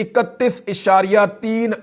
31.3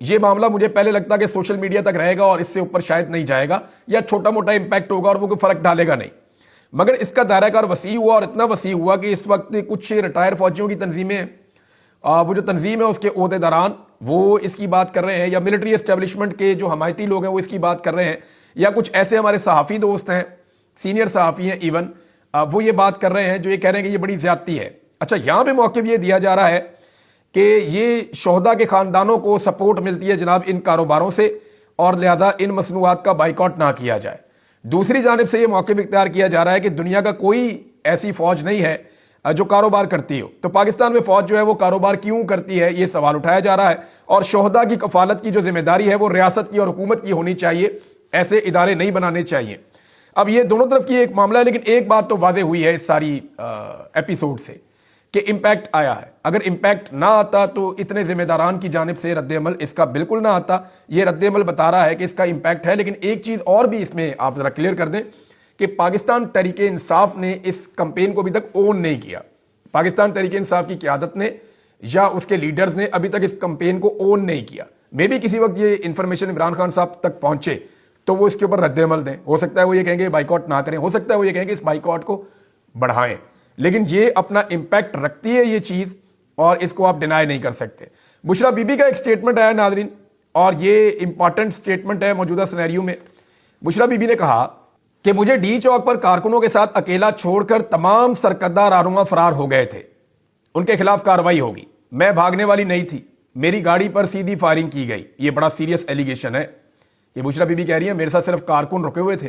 یہ معاملہ مجھے پہلے لگتا کہ سوشل میڈیا تک رہے گا اور اس سے اوپر شاید نہیں جائے گا یا چھوٹا موٹا امپیکٹ ہوگا اور وہ کوئی فرق ڈالے گا نہیں، مگر اس کا دائرہ کار وسیع ہوا اور اتنا وسیع ہوا کہ اس وقت کچھ ریٹائر فوجیوں کی تنظیمیں، وہ جو تنظیم ہے اس کے عہدے داران وہ اس کی بات کر رہے ہیں، یا ملٹری اسٹیبلشمنٹ کے جو حمایتی لوگ ہیں وہ اس کی بات کر رہے ہیں، یا کچھ ایسے ہمارے صحافی دوست ہیں، سینئر صحافی ہیں ایون، وہ یہ بات کر رہے ہیں جو یہ کہہ رہے ہیں کہ یہ بڑی زیادتی ہے۔ اچھا، یہاں پہ موقف یہ دیا جا رہا ہے کہ یہ شہداء کے خاندانوں کو سپورٹ ملتی ہے جناب ان کاروباروں سے، اور لہذا ان مصنوعات کا بائیکاٹ نہ کیا جائے۔ دوسری جانب سے یہ موقف اختیار کیا جا رہا ہے کہ دنیا کا کوئی ایسی فوج نہیں ہے جو کاروبار کرتی ہو، تو پاکستان میں فوج جو ہے وہ کاروبار کیوں کرتی ہے، یہ سوال اٹھایا جا رہا ہے، اور شہداء کی کفالت کی جو ذمہ داری ہے وہ ریاست کی اور حکومت کی ہونی چاہیے، ایسے ادارے نہیں بنانے چاہیے۔ اب یہ دونوں طرف کی ایک معاملہ ہے، لیکن ایک بات تو واضح ہوئی ہے اس ساری ایپیسوڈ سے کہ امپیکٹ آیا ہے۔ اگر امپیکٹ نہ آتا تو اتنے ذمہ داران کی جانب سے رد عمل اس کا بالکل نہ آتا۔ یہ رد عمل بتا رہا ہے کہ اس کا امپیکٹ ہے، لیکن ایک چیز اور بھی اس میں آپ ذرا کلیئر کر دیں کہ پاکستان تحریک انصاف نے اس کمپین کو ابھی تک اون نہیں کیا۔ پاکستان تحریک انصاف کی قیادت نے یا اس کے لیڈرز نے ابھی تک اس کمپین کو اون نہیں کیا۔ میں بھی کسی وقت یہ انفارمیشن عمران خان صاحب تک پہنچے تو وہ اس کے اوپر رد عمل دیں، ہو سکتا ہے وہ یہ کہیں گے بائیکاٹ نہ کریں، ہو سکتا ہے وہ یہ کہیں گے اس بائیکاٹ کو بڑھائیں، لیکن یہ اپنا امپیکٹ رکھتی ہے یہ چیز، اور اس کو آپ ڈینائی نہیں کر سکتے۔ بشرا بی بی کا ایک سٹیٹمنٹ آیا ناظرین، اور یہ امپورٹنٹ سٹیٹمنٹ ہے موجودہ سینیریو میں۔ بشرا بی بی نے کہا کہ مجھے ڈی چوک پر کارکنوں کے ساتھ اکیلا چھوڑ کر تمام سرکردہ رہنما فرار ہو گئے تھے، ان کے خلاف کارروائی ہوگی، میں بھاگنے والی نہیں تھی، میری گاڑی پر سیدھی فائرنگ کی گئی۔ یہ بڑا سیریس ایلیگیشن ہے، یہ بشرا بی بی کہہ رہی ہیں میرے ساتھ صرف کارکن رکے ہوئے تھے۔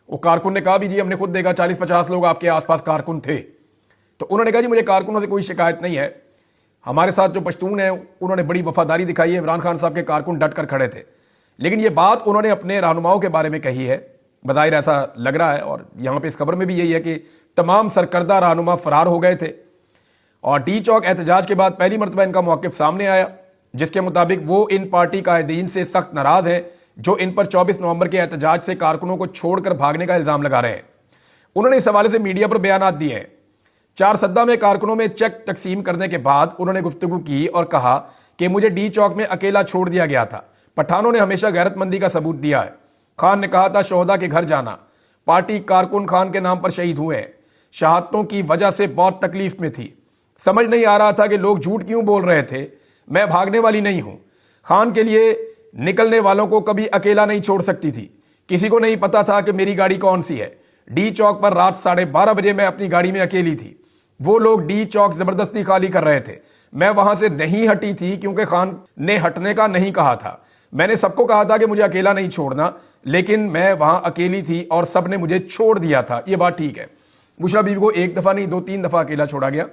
وہ کارکن نے کہا بھی جی ہم نے خود دیکھا 40-50 لوگ آپ کے آس پاس کارکن تھے، تو انہوں نے کہا جی مجھے کارکنوں سے کوئی شکایت نہیں ہے، ہمارے ساتھ جو پشتون ہیں انہوں نے بڑی وفاداری دکھائی ہے، عمران خان صاحب کے کارکن ڈٹ کر کھڑے تھے۔ لیکن یہ بات انہوں نے اپنے رہنماؤں کے بارے میں کہی ہے، بظاہر ایسا لگ رہا ہے، اور یہاں پہ اس خبر میں بھی یہی ہے کہ تمام سرکردہ رہنما فرار ہو گئے تھے، اور ڈی چوک احتجاج کے بعد پہلی مرتبہ ان کا موقف سامنے آیا، جس کے مطابق وہ ان پارٹی قائدین سے سخت ناراض ہیں جو ان پر 24 نومبر کے احتجاج سے کارکنوں کو چھوڑ کر بھاگنے کا الزام لگا رہے ہیں۔ انہوں نے اس حوالے سے میڈیا پر بیانات دیے ہیں۔ چارسدہ میں کارکنوں میں چیک تقسیم کرنے کے بعد انہوں نے گفتگو کی اور کہا کہ مجھے ڈی چوک میں اکیلا چھوڑ دیا گیا تھا، پٹھانوں نے ہمیشہ غیرت مندی کا ثبوت دیا ہے۔ خان نے کہا تھا شہداء کے گھر جانا، پارٹی کارکن خان کے نام پر شہید ہوئے ہیں، شہادتوں کی وجہ سے بہت تکلیف میں تھی، سمجھ نہیں آ رہا تھا کہ لوگ جھوٹ کیوں بول رہے تھے، میں بھاگنے والی نہیں ہوں، خان کے لیے نکلنے والوں کو کبھی اکیلا نہیں چھوڑ سکتی تھی، کسی کو نہیں پتا تھا کہ میری گاڑی کون سی ہے۔ ڈی چوک پر رات 12:30 بجے میں اپنی گاڑی میں اکیلی تھی، وہ لوگ ڈی چوک زبردستی خالی کر رہے تھے، میں وہاں سے نہیں ہٹی تھی کیونکہ خان نے ہٹنے کا نہیں کہا تھا، میں نے سب کو کہا تھا کہ مجھے اکیلا نہیں چھوڑنا، لیکن میں وہاں اکیلی تھی اور سب نے مجھے چھوڑ دیا تھا۔ یہ بات ٹھیک ہے، بشرا بیوی کو ایک دفعہ نہیں 2-3 دفعہ اکیلا چھوڑا گیا۔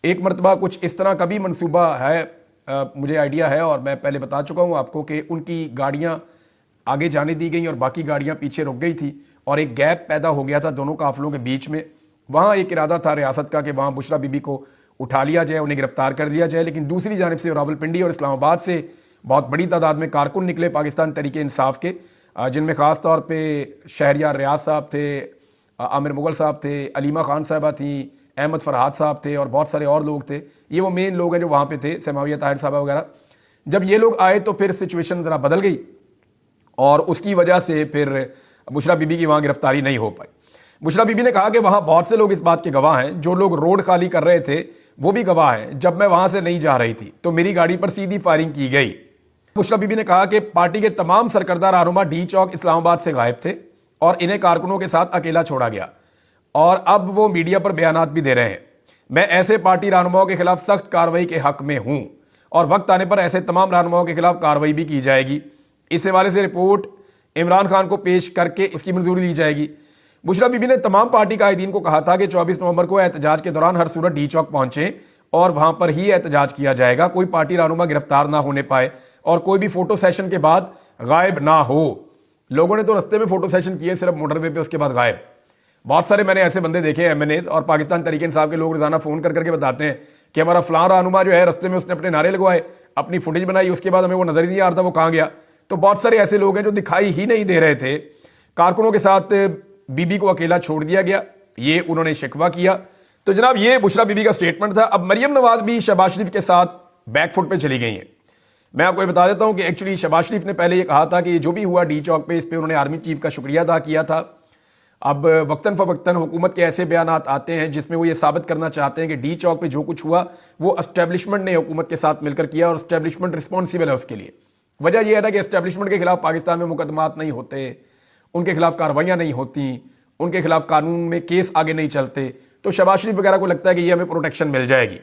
ایک مرتبہ کچھ اس طرح کا بھی منصوبہ ہے، مجھے آئیڈیا ہے، اور میں پہلے بتا چکا ہوں آپ کو کہ ان کی گاڑیاں آگے جانے دی گئیں اور باقی گاڑیاں پیچھے رک گئی تھی، اور ایک گیپ پیدا ہو گیا تھا دونوں قافلوں کے بیچ میں۔ وہاں ایک ارادہ تھا ریاست کا کہ وہاں بشرا بی بی کو اٹھا لیا جائے، انہیں گرفتار کر لیا جائے، لیکن دوسری جانب سے راولپنڈی اور اسلام آباد سے بہت بڑی تعداد میں کارکن نکلے پاکستان تحریک انصاف کے، جن میں خاص طور پہ شہریار ریاض صاحب تھے، عامر مغل صاحب تھے، علیمہ خان صاحبہ تھیں، احمد فرحات صاحب تھے، اور بہت سارے اور لوگ تھے۔ یہ وہ مین لوگ ہیں جو وہاں پہ تھے، سماویہ طاہر صاحبہ وغیرہ۔ جب یہ لوگ آئے تو پھر سچویشن ذرا بدل گئی، اور اس کی وجہ سے پھر بشرا بی بی کی وہاں گرفتاری نہیں ہو پائی۔ بشرا بی بی نے کہا کہ وہاں بہت سے لوگ اس بات کے گواہ ہیں، جو لوگ روڈ خالی کر رہے تھے وہ بھی گواہ ہیں، جب میں وہاں سے نہیں جا رہی تھی تو میری گاڑی پر سیدھی فائرنگ کی گئی۔ بشرا بی بی نے کہا کہ پارٹی کے تمام سرکردہ رہنما ڈی چوک اسلام آباد سے غائب تھے اور انہیں کارکنوں کے ساتھ اکیلا چھوڑا گیا، اور اب وہ میڈیا پر بیانات بھی دے رہے ہیں۔ میں ایسے پارٹی رہنماؤں کے خلاف سخت کارروائی کے حق میں ہوں، اور وقت آنے پر ایسے تمام رہنماؤں کے خلاف کارروائی بھی کی جائے گی۔ اس حوالے سے رپورٹ عمران خان کو پیش کر کے اس کی منظوری دی جائے گی۔ بشرا بی بی نے تمام پارٹی قائدین کو کہا تھا کہ 24 نومبر کو احتجاج کے دوران ہر صورت ڈی چوک پہنچیں اور وہاں پر ہی احتجاج کیا جائے گا، کوئی پارٹی رہنما گرفتار نہ ہونے پائے اور کوئی بھی فوٹو سیشن کے بعد غائب نہ ہو۔ لوگوں نے تو رستے میں فوٹو سیشن کیے صرف موٹر وے پہ، اس کے بعد غائب۔ بہت سارے میں نے ایسے بندے دیکھے ایم این اے اور پاکستان تحریک انصاف کے لوگ روزانہ فون کر کے بتاتے ہیں کہ ہمارا فلاں رہنما جو ہے رستے میں اس نے اپنے نعرے لگوائے، اپنی فوٹیج بنائی، اس کے بعد ہمیں وہ نظر ہی نہیں آ رہا تھا وہ کہاں گیا۔ تو بہت سارے ایسے لوگ ہیں جو دکھائی ہی نہیں دے رہے تھے۔ کارکنوں کے ساتھ بی بی کو اکیلا چھوڑ دیا گیا، یہ انہوں نے شکوہ کیا۔ تو جناب یہ بشرا بی بی کا سٹیٹمنٹ تھا۔ اب مریم نواز بھی شہباز شریف کے ساتھ بیک فٹ پہ چلی گئی ہیں۔ میں آپ کو یہ بتا دیتا ہوں کہ ایکچولی شہباز شریف نے پہلے یہ کہا تھا کہ جو بھی ہوا ڈی چوک پہ اس پہ انہوں نے آرمی چیف کا شکریہ ادا کیا تھا. اب وقتاً فوقتاً حکومت کے ایسے بیانات آتے ہیں جس میں وہ یہ ثابت کرنا چاہتے ہیں کہ ڈی چوک پہ جو کچھ ہوا وہ اسٹیبلشمنٹ نے حکومت کے ساتھ مل کر کیا اور اسٹیبلشمنٹ رسپانسیبل ہے اس کے لیے. وجہ یہ ہے کہ اسٹیبلشمنٹ کے خلاف پاکستان میں مقدمات نہیں ہوتے, ان کے خلاف کارروائیاں نہیں ہوتی, ان کے خلاف قانون میں کیس آگے نہیں چلتے, تو شہباز شریف وغیرہ کو لگتا ہے کہ یہ ہمیں پروٹیکشن مل جائے گی.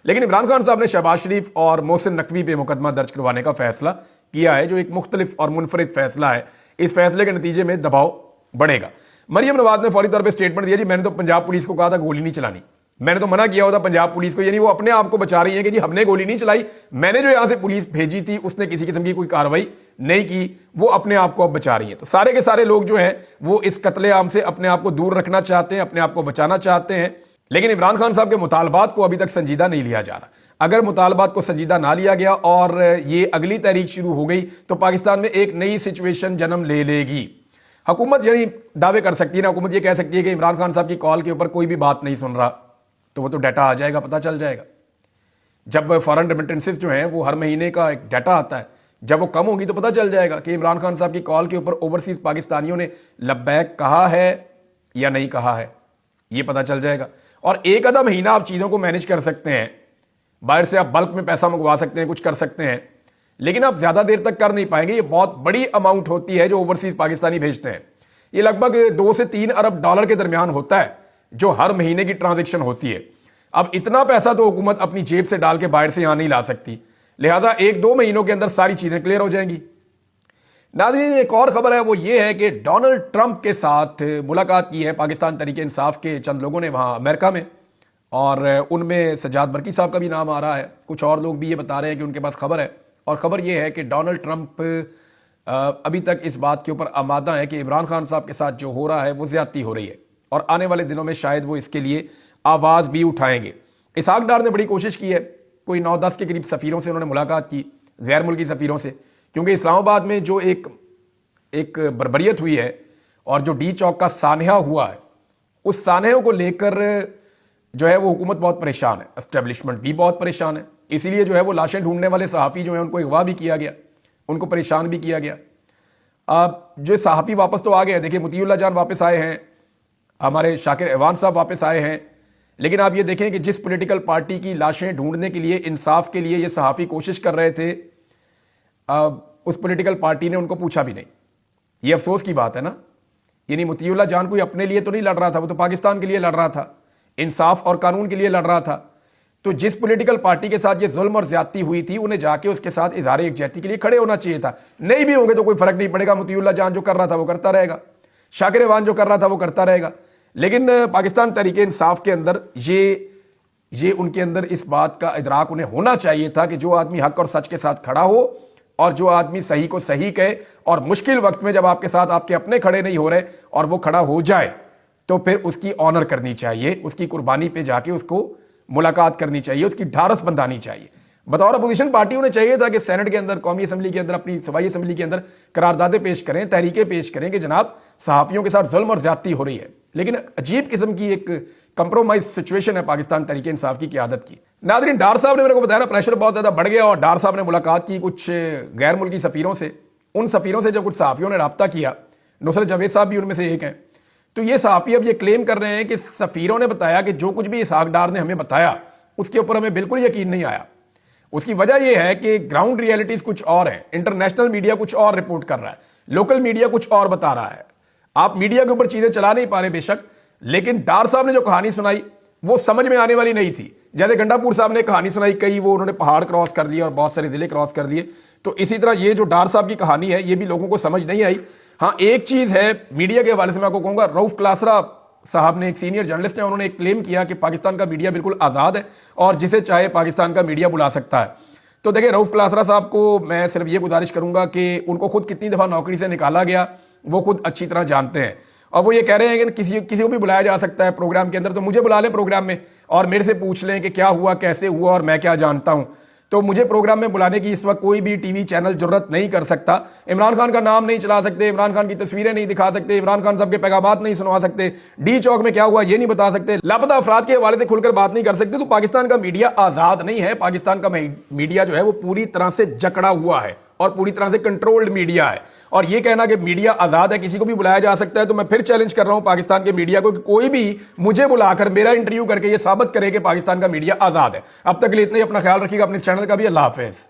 لیکن عمران خان صاحب نے شہباز شریف اور محسن نقوی پہ مقدمہ درج کروانے کا فیصلہ کیا ہے, جو ایک مختلف اور منفرد فیصلہ ہے. اس فیصلے کے نتیجے میں دباؤ بڑھے گا. مریم نواز نے فوری طور پہ اسٹیٹمنٹ دیا, جی میں نے تو پنجاب پولیس کو کہا تھا گولی نہیں چلانی, میں نے تو منع کیا ہوتا پنجاب پولیس کو, یعنی وہ اپنے آپ کو بچا رہی ہے کہ جی ہم نے گولی نہیں چلائی, میں نے جو یہاں سے پولیس بھیجی تھی اس نے کسی قسم کی کوئی کارروائی نہیں کی, وہ اپنے آپ کو اب بچا رہی ہیں. تو سارے کے سارے لوگ جو ہیں وہ اس قتل عام سے اپنے آپ کو دور رکھنا چاہتے ہیں, اپنے آپ کو بچانا چاہتے ہیں. لیکن عمران خان صاحب کے مطالبات کو ابھی تک سنجیدہ نہیں لیا جا رہا. اگر مطالبات کو سنجیدہ نہ لیا گیا اور یہ اگلی تحریک شروع ہو گئی تو پاکستان میں ایک نئی سچویشن جنم لے لے گی. حکومت یعنی دعوے کر سکتی ہے نا, حکومت یہ کہہ سکتی ہے کہ عمران خان صاحب کی کال کے اوپر کوئی بھی بات نہیں سن رہا, تو وہ تو ڈیٹا آ جائے گا, پتہ چل جائے گا. جب فارن ریمیٹنسز جو ہیں وہ ہر مہینے کا ایک ڈیٹا آتا ہے, جب وہ کم ہوگی تو پتہ چل جائے گا کہ عمران خان صاحب کی کال کے اوپر اوورسیز پاکستانیوں نے لبیک کہا ہے یا نہیں کہا ہے, یہ پتہ چل جائے گا. اور ایک آدھا مہینہ آپ چیزوں کو مینج کر سکتے ہیں, باہر سے آپ بلک میں پیسہ منگوا سکتے ہیں, کچھ کر سکتے ہیں, لیکن آپ زیادہ دیر تک کر نہیں پائیں گے. یہ بہت بڑی اماؤنٹ ہوتی ہے جو اوورسیز پاکستانی بھیجتے ہیں. یہ لگ بھگ 2 سے 3 ارب ڈالر کے درمیان ہوتا ہے جو ہر مہینے کی ٹرانزیکشن ہوتی ہے. اب اتنا پیسہ تو حکومت اپنی جیب سے ڈال کے باہر سے یہاں نہیں لا سکتی, لہذا 1-2 مہینوں کے اندر ساری چیزیں کلیئر ہو جائیں گی. ناظرین ایک اور خبر ہے, وہ یہ ہے کہ ڈونلڈ ٹرمپ کے ساتھ ملاقات کی ہے پاکستان تحریک انصاف کے چند لوگوں نے وہاں امریکہ میں, اور ان میں سجاد برقی صاحب کا بھی نام آ رہا ہے. کچھ اور لوگ بھی یہ بتا رہے ہیں کہ ان کے پاس خبر ہے, اور خبر یہ ہے کہ ڈونلڈ ٹرمپ ابھی تک اس بات کے اوپر آمادہ ہے کہ عمران خان صاحب کے ساتھ جو ہو رہا ہے وہ زیادتی ہو رہی ہے, اور آنے والے دنوں میں شاید وہ اس کے لیے آواز بھی اٹھائیں گے. اسحاق ڈار نے بڑی کوشش کی ہے, کوئی 9-10 کے قریب سفیروں سے انہوں نے ملاقات کی, غیر ملکی سفیروں سے, کیونکہ اسلام آباد میں جو ایک بربریت ہوئی ہے اور جو ڈی چوک کا سانحہ ہوا ہے, اس سانحوں کو لے کر جو ہے وہ حکومت بہت پریشان ہے, اسٹیبلشمنٹ بھی بہت پریشان ہے. اسی لیے جو ہے وہ لاشیں ڈھونڈنے والے صحافی جو ہیں ان کو اغوا بھی کیا گیا, ان کو پریشان بھی کیا گیا. جو صحافی واپس تو آ گئے, دیکھیں مطیع اللہ جان واپس آئے ہیں, ہمارے شاکر ایوان صاحب واپس آئے ہیں, لیکن آپ یہ دیکھیں کہ جس پولیٹیکل پارٹی کی لاشیں ڈھونڈنے کے لیے, انصاف کے لیے یہ صحافی کوشش کر رہے تھے, اس پولیٹیکل پارٹی نے ان کو پوچھا بھی نہیں. یہ افسوس کی بات ہے نا. یعنی مطیع اللہ جان کوئی اپنے لیے تو نہیں لڑ رہا تھا, وہ تو پاکستان کے لیے لڑ رہا تھا, انصاف اور قانون کے لیے لڑ رہا تھا. تو جس پولیٹیکل پارٹی کے ساتھ یہ ظلم اور زیادتی ہوئی تھی, انہیں جا کے اس کے ساتھ اظہار یکجہتی کے لیے کھڑے ہونا چاہیے تھا. نہیں بھی ہوں گے تو کوئی فرق نہیں پڑے گا, مطیع اللہ جان جو کر رہا تھا وہ کرتا رہے گا, شاکر ایوان جو کر رہا تھا وہ کرتا رہے گا. لیکن پاکستان تحریک انصاف کے اندر یہ ان کے اندر اس بات کا ادراک انہیں ہونا چاہیے تھا کہ جو آدمی حق اور سچ کے ساتھ کھڑا ہو, اور جو آدمی صحیح کو صحیح کہے, اور مشکل وقت میں جب آپ کے ساتھ آپ کے اپنے کھڑے نہیں ہو رہے اور وہ کھڑا ہو جائے, تو پھر اس کی آنر کرنی چاہیے, اس کی قربانی پہ جا کے اس کو ملاقات کرنی چاہیے, اس کی ڈھارس بندھانی چاہیے. بطور اپوزیشن پارٹی انہیں چاہیے تھا کہ سینٹ کے اندر, قومی اسمبلی کے اندر, اپنی صوبائی اسمبلی کے اندر قراردادیں پیش کریں, تحریکیں پیش کریں کہ جناب صحافیوں کے ساتھ ظلم اور زیادتی ہو رہی ہے. لیکن عجیب قسم کی ایک کمپرومائز سچویشن ہے پاکستان تحریک انصاف کی قیادت کی. ناظرین ڈار صاحب نے میرے کو بتایا نا, پریشر بہت زیادہ بڑھ گیا, اور ڈار صاحب نے ملاقات کی کچھ غیر ملکی سفیروں سے. ان سفیروں سے جب کچھ صحافیوں نے رابطہ کیا, نصرت جاوید صاحب بھی ان میں سے ایک ہیں, تو یہ صحافی اب یہ کلیم کر رہے ہیں کہ سفیروں نے بتایا کہ جو کچھ بھی اسحاق ڈار نے ہمیں بتایا اس کے اوپر ہمیں بالکل یقین نہیں آیا. اس کی وجہ یہ ہے کہ گراؤنڈ ریئلٹیز کچھ اور ہیں, انٹرنیشنل میڈیا کچھ اور رپورٹ کر رہا ہے, لوکل میڈیا کچھ اور بتا رہا ہے. آپ میڈیا کے اوپر چیزیں چلا نہیں پا رہے بے شک, لیکن ڈار صاحب نے جو کہانی سنائی وہ سمجھ میں آنے والی نہیں تھی. جیسے گنڈا پور صاحب نے کہانی سنائی, کئی وہ انہوں نے پہاڑ کراس کر لیے اور بہت سارے ضلع کراس کر دیے, تو اسی طرح یہ جو ڈار صاحب کی کہانی ہے یہ بھی لوگوں کو سمجھ نہیں آئی. ہاں ایک چیز ہے میڈیا کے حوالے سے میں آپ کو کہوں گا, رؤف کلاسرا صاحب نے, ایک سینئر جرنلسٹ ہیں, انہوں نے ایک کلیم کیا کہ پاکستان کا میڈیا بالکل آزاد ہے اور جسے چاہے پاکستان کا میڈیا بلا سکتا ہے. تو دیکھیں رؤف کلاسرا صاحب کو میں صرف یہ گزارش کروں گا کہ ان کو خود کتنی دفعہ نوکری سے نکالا گیا وہ خود اچھی طرح جانتے ہیں, اور وہ یہ کہہ رہے ہیں کہ کسی کو بھی بلایا جا سکتا ہے پروگرام کے اندر, تو مجھے بلا لیں پروگرام میں اور میرے سے پوچھ لیں کہ کیا ہوا, کیسے ہوا اور میں کیا جانتا ہوں. تو مجھے پروگرام میں بلانے کی اس وقت کوئی بھی ٹی وی چینل جرت نہیں کر سکتا. عمران خان کا نام نہیں چلا سکتے, عمران خان کی تصویریں نہیں دکھا سکتے, عمران خان صاحب کے پیغامات نہیں سنوا سکتے, ڈی چوک میں کیا ہوا یہ نہیں بتا سکتے, لاپتہ افراد کے حوالے سے کھل کر بات نہیں کر سکتے. تو پاکستان کا میڈیا آزاد نہیں ہے. پاکستان کا میڈیا جو ہے وہ پوری طرح سے جکڑا ہوا ہے اور پوری طرح سے کنٹرولڈ میڈیا ہے. اور یہ کہنا کہ میڈیا آزاد ہے, کسی کو بھی بلایا جا سکتا ہے, تو میں پھر چیلنج کر رہا ہوں پاکستان کے میڈیا کو کہ کوئی بھی مجھے بلا کر میرا انٹرویو کر کے یہ ثابت کرے کہ پاکستان کا میڈیا آزاد ہے. اب تک کے لیے اتنا ہی. اپنا خیال رکھیے گا, اپنے چینل کا بھی. اللہ حافظ.